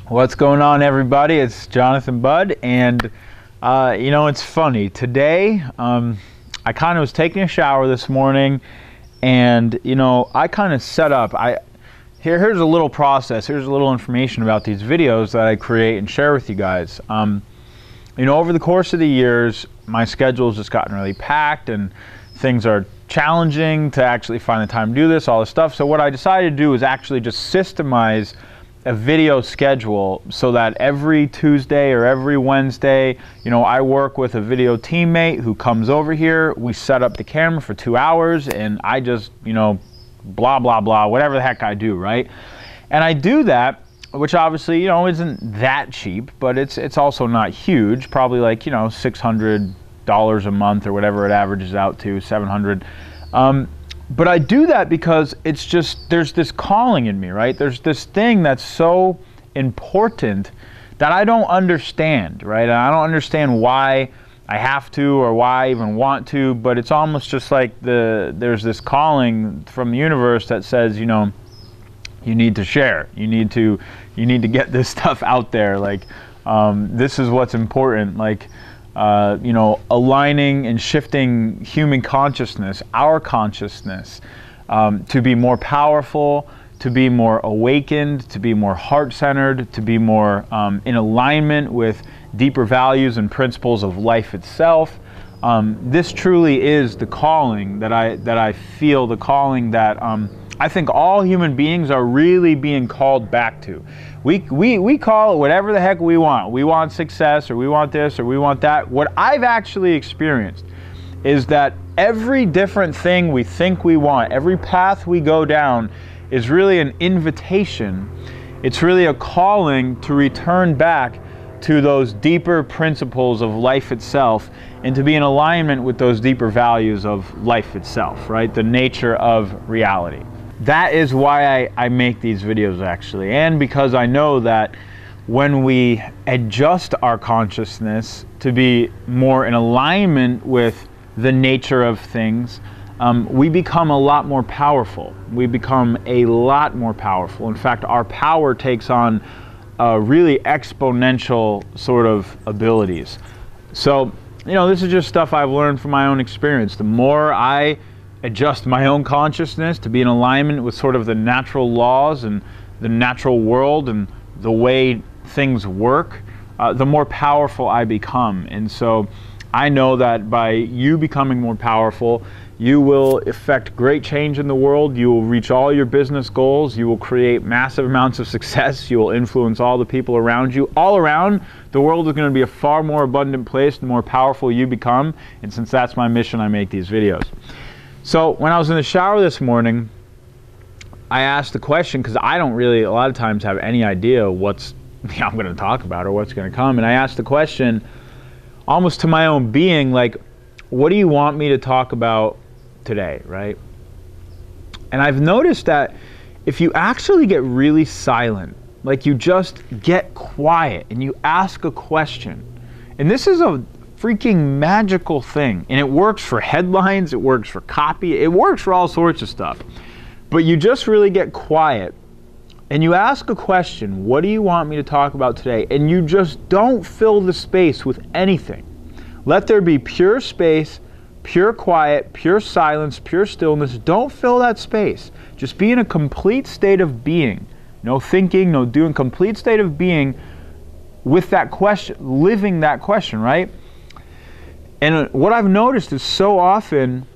What's going on, everybody? It's Jonathan Budd, and it's funny. Today, I kind of was taking a shower this morning, and I kind of set up. Here's a little process. Here's a little information about these videos that I create and share with you guys. Over the course of the years, my schedule has just gotten really packed, and things are challenging to actually find the time to do this, all this stuff. So what I decided to do is actually just systemize a video schedule so that every Tuesday or every Wednesday, I work with a video teammate who comes over here. We set up the camera for 2 hours, and I just, blah, blah, blah, whatever the heck I do, right? And I do that, which obviously, isn't that cheap, but it's also not huge, probably like, $600 a month or whatever it averages out to, $700. But I do that because it's just, there's this calling in me, right? There's this thing that's so important that I don't understand, right? And I don't understand why I have to or why I even want to, but it's almost just like there's this calling from the universe that says, you need to share. You need to get this stuff out there. Like, this is what's important. Like, aligning and shifting human consciousness, our consciousness, to be more powerful, to be more awakened, to be more heart-centered, to be more in alignment with deeper values and principles of life itself. This truly is the calling that I feel, the calling that I think all human beings are really being called back to. We call it whatever the heck we want. We want success, or we want this, or we want that. What I've actually experienced is that every different thing we think we want, every path we go down is really an invitation. It's really a calling to return back to those deeper principles of life itself and to be in alignment with those deeper values of life itself, right? The nature of reality. That is why I make these videos, actually, and because I know that when we adjust our consciousness to be more in alignment with the nature of things, we become a lot more powerful. We become a lot more powerful. In fact, our power takes on really exponential sort of abilities. So, this is just stuff I've learned from my own experience. The more I adjust my own consciousness to be in alignment with sort of the natural laws and the natural world and the way things work, the more powerful I become. And so I know that by you becoming more powerful, you will effect great change in the world. You will reach all your business goals. You will create massive amounts of success. You will influence all the people around you. All around, the world is going to be a far more abundant place the more powerful you become. And since that's my mission, I make these videos. So when I was in the shower this morning, I asked the question, because I don't really a lot of times have any idea what's I'm going to talk about or what's going to come. And I asked the question almost to my own being, like, what do you want me to talk about today, right? And I've noticed that if you actually get really silent, like you just get quiet and you ask a question, and this is a freaking magical thing, and it works for headlines, it works for copy, it works for all sorts of stuff. But you just really get quiet and you ask a question, what do you want me to talk about today? And you just don't fill the space with anything. Let there be pure space, pure quiet, pure silence, pure stillness. Don't fill that space. Just be in a complete state of being. No thinking, no doing, complete state of being with that question, living that question, right? And what I've noticed is so often,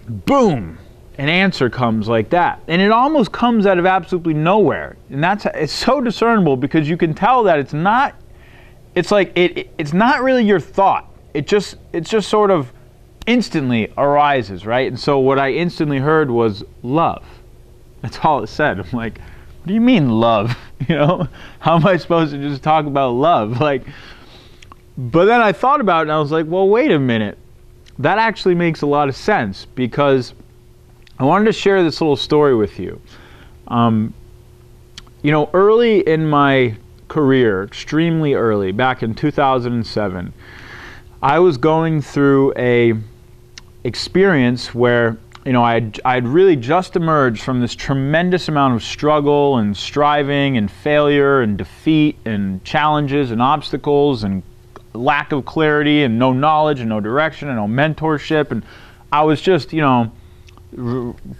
boom, an answer comes like that. And it almost comes out of absolutely nowhere. And it's so discernible because you can tell that it's not really your thought. It just sort of instantly arises, right? And so what I instantly heard was love. That's all it said. I'm like, what do you mean love? How am I supposed to just talk about love? But then I thought about it and I was like, well, wait a minute. That actually makes a lot of sense, because I wanted to share this little story with you. Early in my career, extremely early, back in 2007, I was going through a experience where I'd really just emerged from this tremendous amount of struggle and striving and failure and defeat and challenges and obstacles and lack of clarity and no knowledge and no direction and no mentorship. And I was just,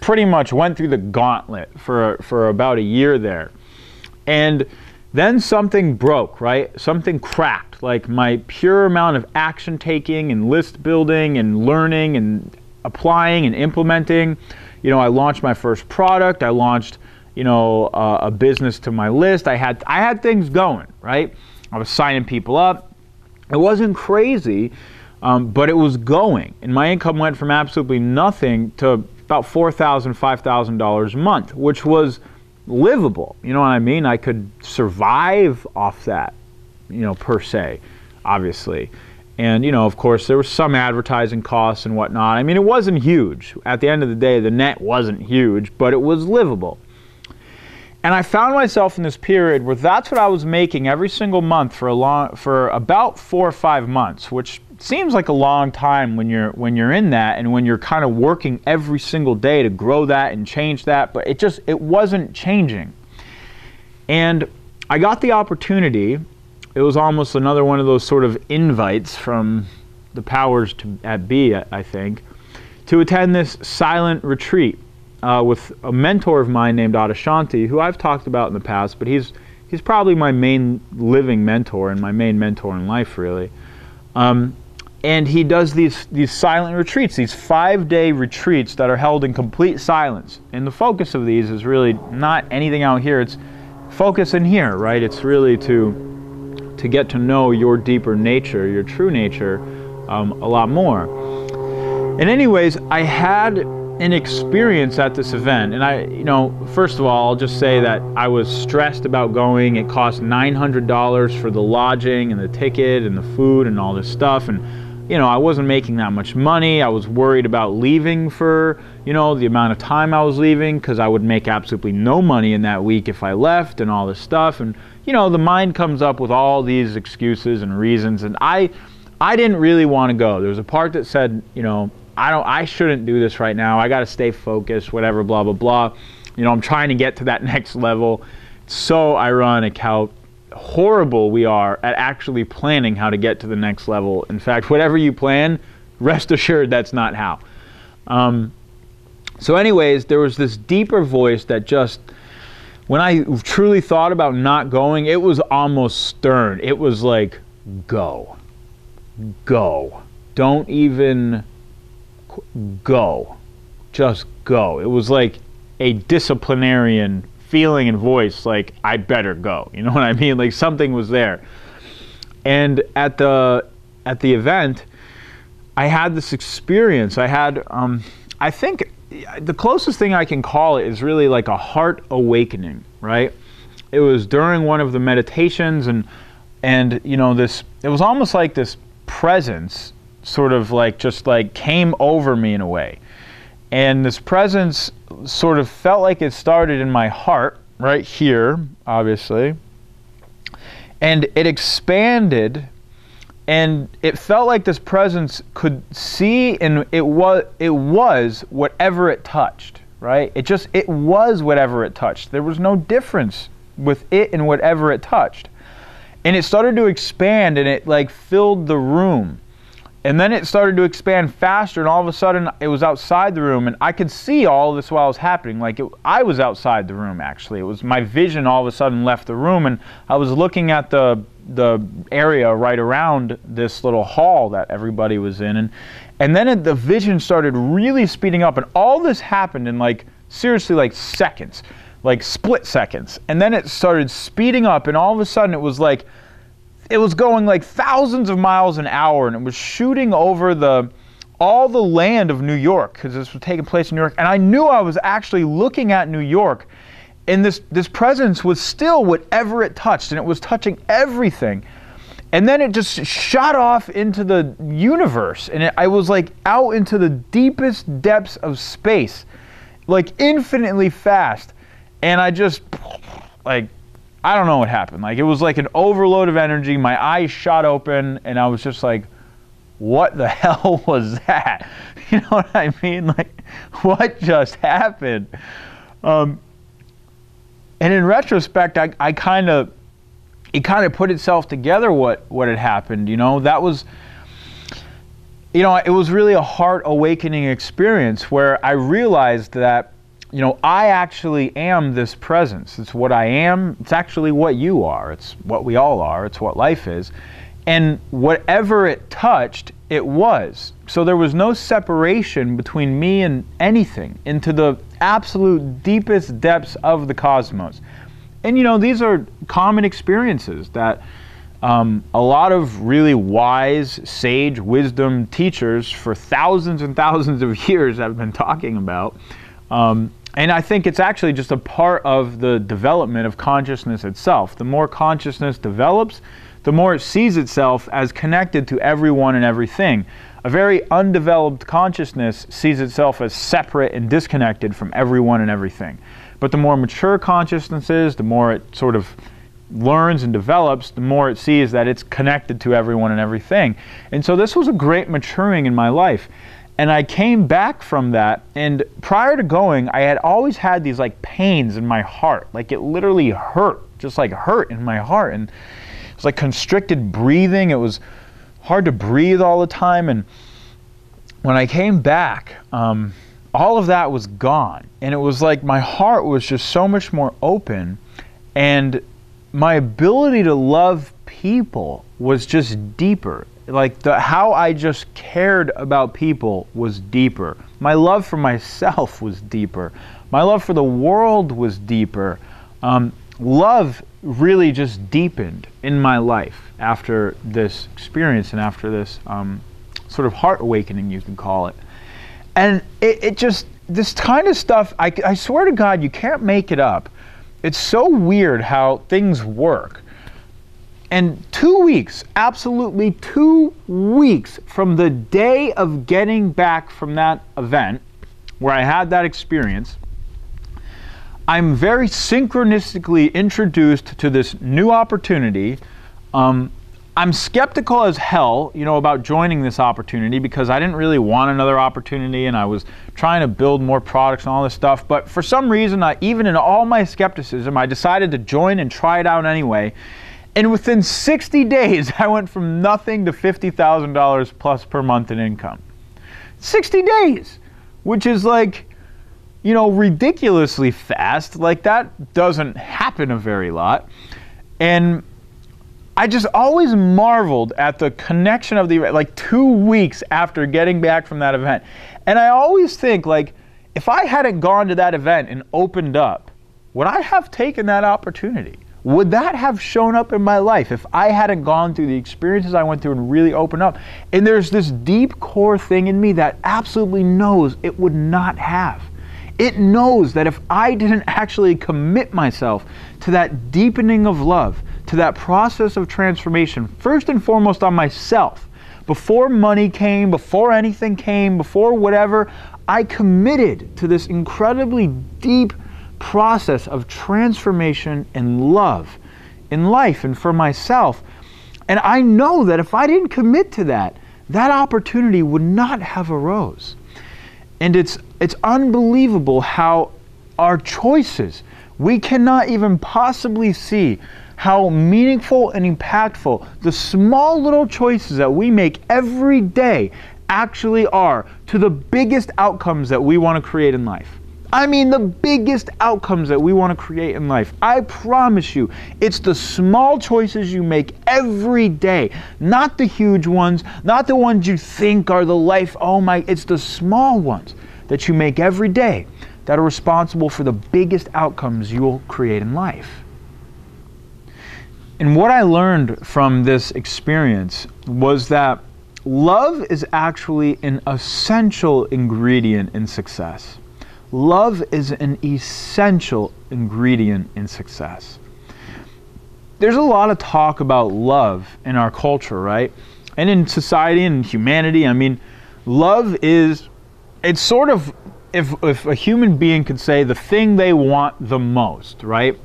pretty much went through the gauntlet for about a year there. And then something broke, right? Something cracked, like my pure amount of action taking and list building and learning and applying and implementing. I launched my first product. I launched, a business to my list. I had things going, right? I was signing people up. It wasn't crazy, but it was going. And my income went from absolutely nothing to about $4,000, $5,000 a month, which was livable. You know what I mean? I could survive off that, per se, obviously. And, of course, there was some advertising costs and whatnot. I mean, it wasn't huge. At the end of the day, the net wasn't huge, but it was livable. And I found myself in this period where that's what I was making every single month for about 4 or 5 months, which seems like a long time when you're in that and when you're kind of working every single day to grow that and change that, but it wasn't changing. And I got the opportunity. It was almost another one of those sort of invites from the powers at be, I think, to attend this silent retreat with a mentor of mine named Adashanti, who I've talked about in the past, but he's probably my main living mentor and my main mentor in life, really. And he does these silent retreats, these 5-day retreats that are held in complete silence. And the focus of these is really not anything out here. It's focus in here, right? It's really to get to know your deeper nature, your true nature, a lot more. And anyways, I had an experience at this event, and first of all, I'll just say that I was stressed about going. It cost $900 for the lodging and the ticket and the food and all this stuff, and I wasn't making that much money. I was worried about leaving for, the amount of time I was leaving, because I would make absolutely no money in that week if I left and all this stuff. And, the mind comes up with all these excuses and reasons. And I didn't really want to go. There was a part that said, I shouldn't do this right now. I got to stay focused, whatever, blah, blah, blah. I'm trying to get to that next level. It's so ironic how horrible we are at actually planning how to get to the next level. In fact, whatever you plan, rest assured that's not how. So anyways, there was this deeper voice that just, when I truly thought about not going, it was almost stern. It was like, go. Don't even go. Just go. It was like a disciplinarian feeling and voice, like, I better go. You know what I mean? Like something was there. And at the event, I had this experience. I had, I think the closest thing I can call it is really like a heart awakening, right? It was during one of the meditations, and it was almost like this presence sort of like just like came over me in a way. And this presence sort of felt like it started in my heart, right here, obviously. And it expanded, and it felt like this presence could see, and it was whatever it touched, right? It was whatever it touched. There was no difference with it and whatever it touched. And it started to expand, and it like filled the room. And then it started to expand faster, and all of a sudden it was outside the room, and I could see all of this while it was happening. Like I was outside the room, actually. It was my vision all of a sudden left the room, and I was looking at the area right around this little hall that everybody was in. And then the vision started really speeding up, and all this happened in like, seriously, like seconds, like split seconds. And then it started speeding up, and all of a sudden it was like, it was going like thousands of miles an hour, and it was shooting over all the land of New York, because this was taking place in New York. And I knew I was actually looking at New York, and this presence was still whatever it touched, and it was touching everything. And then it just shot off into the universe, and I was like out into the deepest depths of space, like infinitely fast. And I just like, I don't know what happened. Like, it was like an overload of energy. My eyes shot open, and I was just like, what the hell was that? You know what I mean? Like, what just happened? And in retrospect, it kind of put itself together what had happened. You know, that was, you know, it was really a heart awakening experience where I realized that, you know, I actually am this presence. It's what I am. It's actually what you are. It's what we all are. It's what life is. And whatever it touched, it was. So there was no separation between me and anything into the absolute deepest depths of the cosmos. And you know, these are common experiences that a lot of really wise, sage, wisdom teachers for thousands and thousands of years have been talking about. And I think it's actually just a part of the development of consciousness itself. The more consciousness develops, the more it sees itself as connected to everyone and everything. A very undeveloped consciousness sees itself as separate and disconnected from everyone and everything. But the more mature consciousness is, the more it sort of learns and develops, the more it sees that it's connected to everyone and everything. And so this was a great maturing in my life. And I came back from that, and prior to going, I had always had these like pains in my heart. Like it literally hurt, just like hurt in my heart. And it was like constricted breathing. It was hard to breathe all the time. And when I came back, all of that was gone. And it was like my heart was just so much more open. And my ability to love people was just deeper. Like how I just cared about people was deeper. My love for myself was deeper. My love for the world was deeper. Love really just deepened in my life after this experience and after this sort of heart awakening, you could call it. And it just, this kind of stuff, I swear to God, you can't make it up. It's so weird how things work. And 2 weeks, absolutely 2 weeks from the day of getting back from that event where I had that experience, I'm very synchronistically introduced to this new opportunity. I'm skeptical as hell, you know, about joining this opportunity because I didn't really want another opportunity and I was trying to build more products and all this stuff. But for some reason, even in all my skepticism, I decided to join and try it out anyway. And within 60 days, I went from nothing to $50,000 plus per month in income. 60 days, which is like, you know, ridiculously fast. Like that doesn't happen a very lot. And I just always marveled at the connection of the event, like 2 weeks after getting back from that event. And I always think, like, if I hadn't gone to that event and opened up, would I have taken that opportunity? Would that have shown up in my life if I hadn't gone through the experiences I went through and really opened up? And there's this deep core thing in me that absolutely knows it would not have. It knows that if I didn't actually commit myself to that deepening of love, to that process of transformation, first and foremost on myself, before money came, before anything came, before whatever, I committed to this incredibly deep process of transformation and love in life and for myself. And I know that if I didn't commit to that, that opportunity would not have arose. And it's unbelievable how our choices, we cannot even possibly see how meaningful and impactful the small little choices that we make every day actually are to the biggest outcomes that we want to create in life. I mean, the biggest outcomes that we want to create in life. I promise you, it's the small choices you make every day, not the huge ones, not the ones you think are the life, oh my, it's the small ones that you make every day that are responsible for the biggest outcomes you'll create in life. And what I learned from this experience was that love is actually an essential ingredient in success. Love is an essential ingredient in success. There's a lot of talk about love in our culture, right? And in society and humanity, I mean, love is, it's sort of, if a human being could say the thing they want the most, right?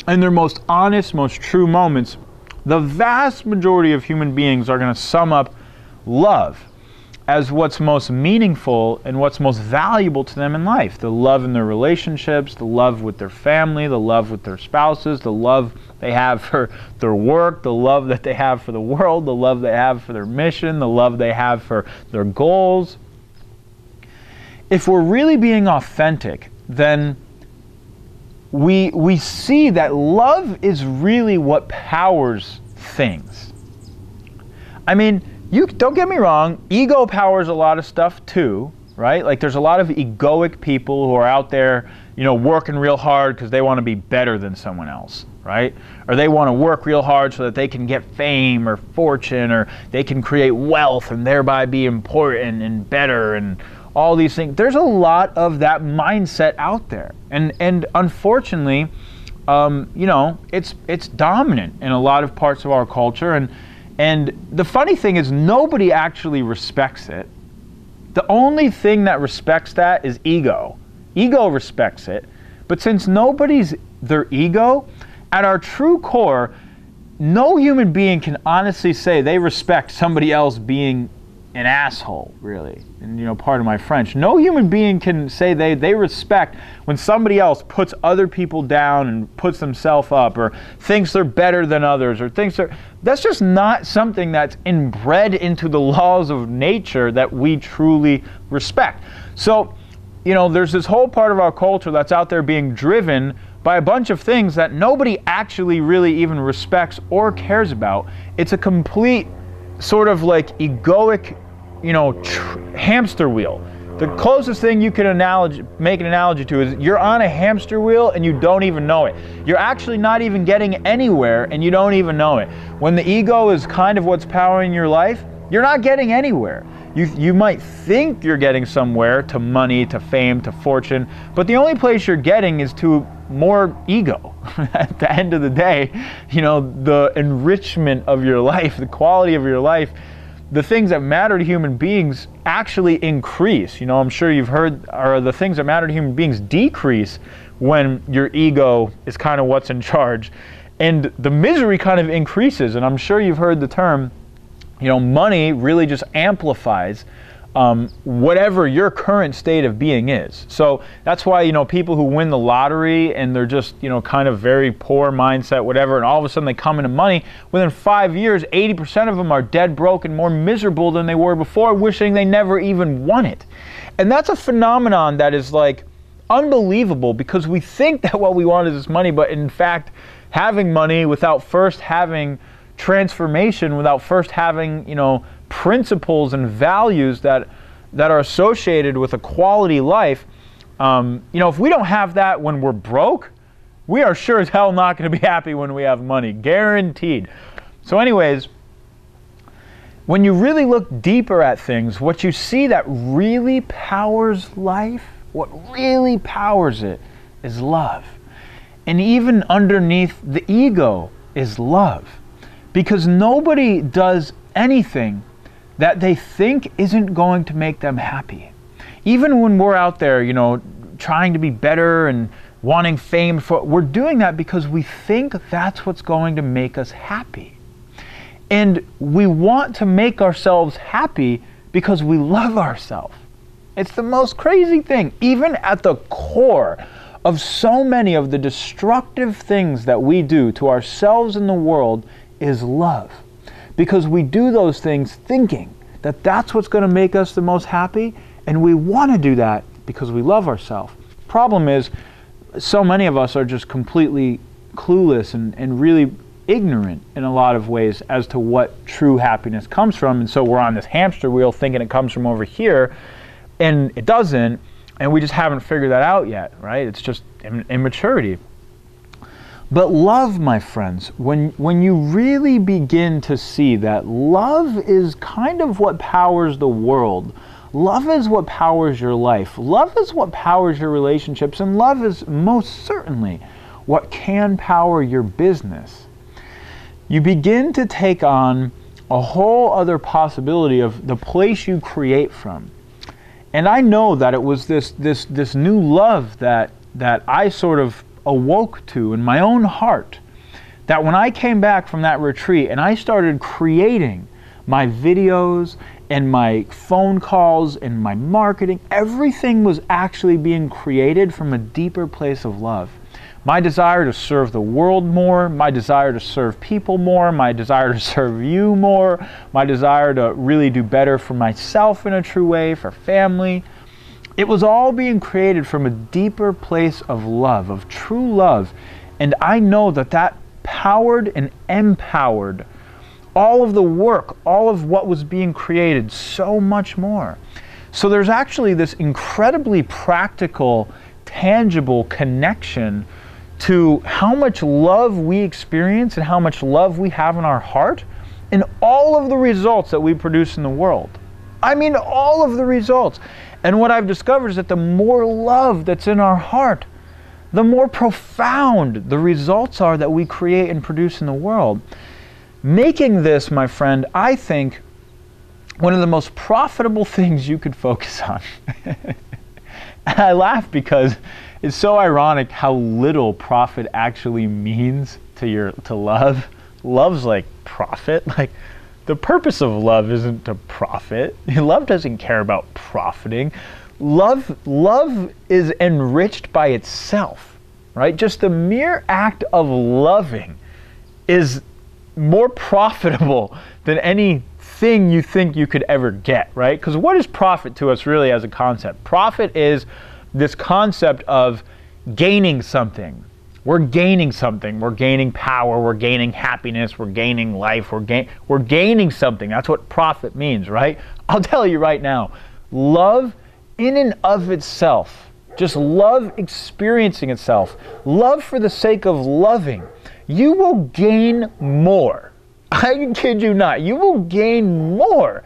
In their most honest, most true moments, the vast majority of human beings are going to sum up love as what's most meaningful and what's most valuable to them in life. The love in their relationships, the love with their family, the love with their spouses, the love they have for their work, the love that they have for the world, the love they have for their mission, the love they have for their goals. If we're really being authentic, then we see that love is really what powers things. I mean, you don't get me wrong, ego powers a lot of stuff too, right? Like there's a lot of egoic people who are out there, you know, working real hard because they want to be better than someone else, right? Or they want to work real hard so that they can get fame or fortune, or they can create wealth and thereby be important and better and all these things. There's a lot of that mindset out there, and unfortunately, you know, it's dominant in a lot of parts of our culture, and the funny thing is nobody actually respects it. The only thing that respects that is ego. Ego respects it, but since nobody's their ego, at our true core, no human being can honestly say they respect somebody else being an asshole, really. And, you know, pardon my French. No human being can say they respect when somebody else puts other people down and puts themselves up, or thinks they're better than others, or thinks they're... That's just not something that's inbred into the laws of nature that we truly respect. So, you know, there's this whole part of our culture that's out there being driven by a bunch of things that nobody actually really even respects or cares about. It's a complete sort of like egoic, you know, hamster wheel. The closest thing you can make an analogy to is you're on a hamster wheel and you don't even know it. You're actually not even getting anywhere and you don't even know it. When the ego is kind of what's powering your life, you're not getting anywhere. You might think you're getting somewhere, to money, to fame, to fortune, but the only place you're getting is to more ego. At the end of the day, you know, the enrichment of your life, the quality of your life, the things that matter to human beings actually increase. You know, I'm sure you've heard, or the things that matter to human beings decrease when your ego is kind of what's in charge. And the misery kind of increases. And I'm sure you've heard the term, you know, money really just amplifies whatever your current state of being is. So that's why, you know, people who win the lottery and they're just, you know, kind of very poor mindset, whatever, and all of a sudden they come into money, within 5 years, 80% of them are dead broke and more miserable than they were before, wishing they never even won it. And that's a phenomenon that is like unbelievable, because we think that what we want is this money, but in fact, having money without first having transformation, without first having, you know, principles and values that are associated with a quality life, you know, if we don't have that when we're broke, we are sure as hell not going to be happy when we have money, guaranteed. So anyways, when you really look deeper at things, what you see that really powers life, what really powers it, is love. And even underneath the ego is love, because nobody does anything that they think isn't going to make them happy. Even when we're out there, you know, trying to be better and wanting fame, we're doing that because we think that's what's going to make us happy. And we want to make ourselves happy because we love ourselves. It's the most crazy thing. Even at the core of so many of the destructive things that we do to ourselves and the world is love. Because we do those things thinking that that's what's going to make us the most happy, and we want to do that because we love ourselves. Problem is, so many of us are just completely clueless and really ignorant in a lot of ways as to what true happiness comes from, and so we're on this hamster wheel thinking it comes from over here, and it doesn't, and we just haven't figured that out yet, right? It's just immaturity. But love, my friends, when you really begin to see that love is kind of what powers the world, love is what powers your life, love is what powers your relationships, and love is most certainly what can power your business, you begin to take on a whole other possibility of the place you create from. And I know that it was this new love that I sort of awoke to in my own heart, that when I came back from that retreat and I started creating my videos and my phone calls and my marketing, everything was actually being created from a deeper place of love. My desire to serve the world more, my desire to serve people more, my desire to serve you more, my desire to really do better for myself in a true way, for family. It was all being created from a deeper place of love, of true love. And I know that that powered and empowered all of the work, all of what was being created, so much more. So there's actually this incredibly practical, tangible connection to how much love we experience and how much love we have in our heart and all of the results that we produce in the world. I mean, all of the results. And what I've discovered is that the more love that's in our heart, the more profound the results are that we create and produce in the world. Making this, my friend, I think, one of the most profitable things you could focus on. And I laugh because it's so ironic how little profit actually means to love. Love's like profit. Like, the purpose of love isn't to profit. Love doesn't care about profiting. Love is enriched by itself, right? Just the mere act of loving is more profitable than anything you think you could ever get, right? Because what is profit to us really as a concept? Profit is this concept of gaining something. We're gaining something. We're gaining power. We're gaining happiness. We're gaining life. We're gaining something. That's what profit means, right? I'll tell you right now, love in and of itself, just love experiencing itself, love for the sake of loving, you will gain more. I kid you not. You will gain more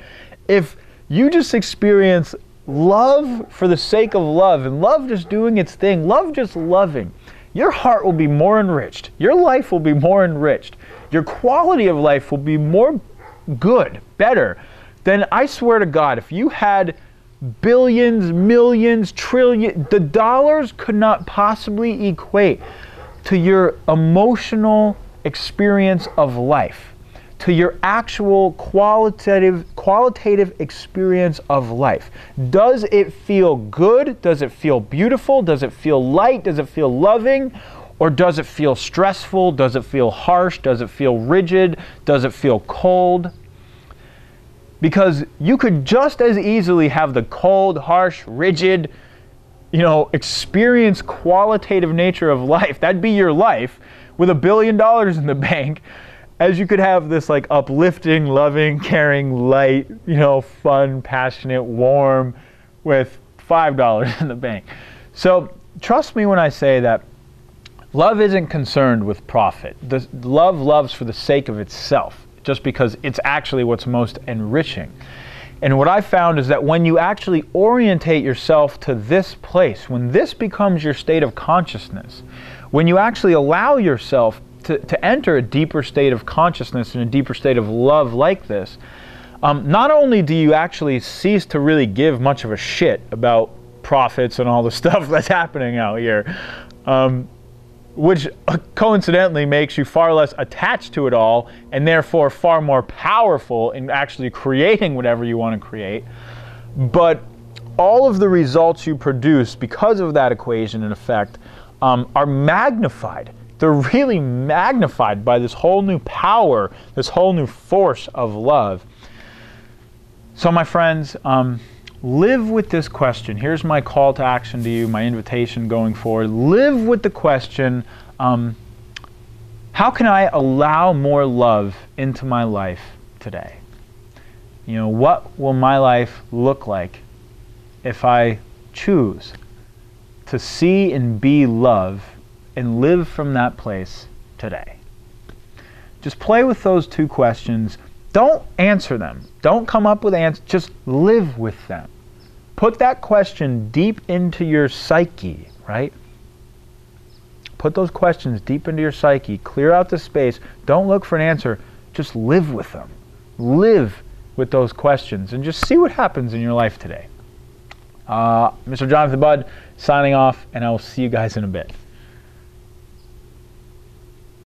if you just experience love for the sake of love, and love just doing its thing, love just loving. Your heart will be more enriched. Your life will be more enriched. Your quality of life will be more good, better than, I swear to God, if you had billions, millions, trillions, the dollars could not possibly equate to your emotional experience of life, to your actual qualitative experience of life. Does it feel good? Does it feel beautiful? Does it feel light? Does it feel loving? Or does it feel stressful? Does it feel harsh? Does it feel rigid? Does it feel cold? Because you could just as easily have the cold, harsh, rigid, experience qualitative nature of life. That'd be your life with $1 billion in the bank, as you could have this like uplifting, loving, caring, light, fun, passionate, warm with $5 in the bank. So trust me when I say that love isn't concerned with profit. Love loves for the sake of itself, just because it's actually what's most enriching. And what I found is that when you actually orientate yourself to this place, when this becomes your state of consciousness, when you actually allow yourself to enter a deeper state of consciousness and a deeper state of love like this, not only do you actually cease to really give much of a shit about profits and all the stuff that's happening out here, which coincidentally makes you far less attached to it all and therefore far more powerful in actually creating whatever you want to create. But all of the results you produce because of that equation and effect are magnified. They're really magnified by this whole new power, this whole new force of love. So my friends, live with this question. Here's my call to action to you, my invitation going forward. Live with the question, how can I allow more love into my life today? What will my life look like if I choose to see and be love and live from that place today? Just play with those two questions. Don't answer them. Don't come up with answers. Just live with them. Put that question deep into your psyche, right? Put those questions deep into your psyche. Clear out the space. Don't look for an answer. Just live with them. Live with those questions and just see what happens in your life today. Mr. Jonathan Budd signing off, and I will see you guys in a bit.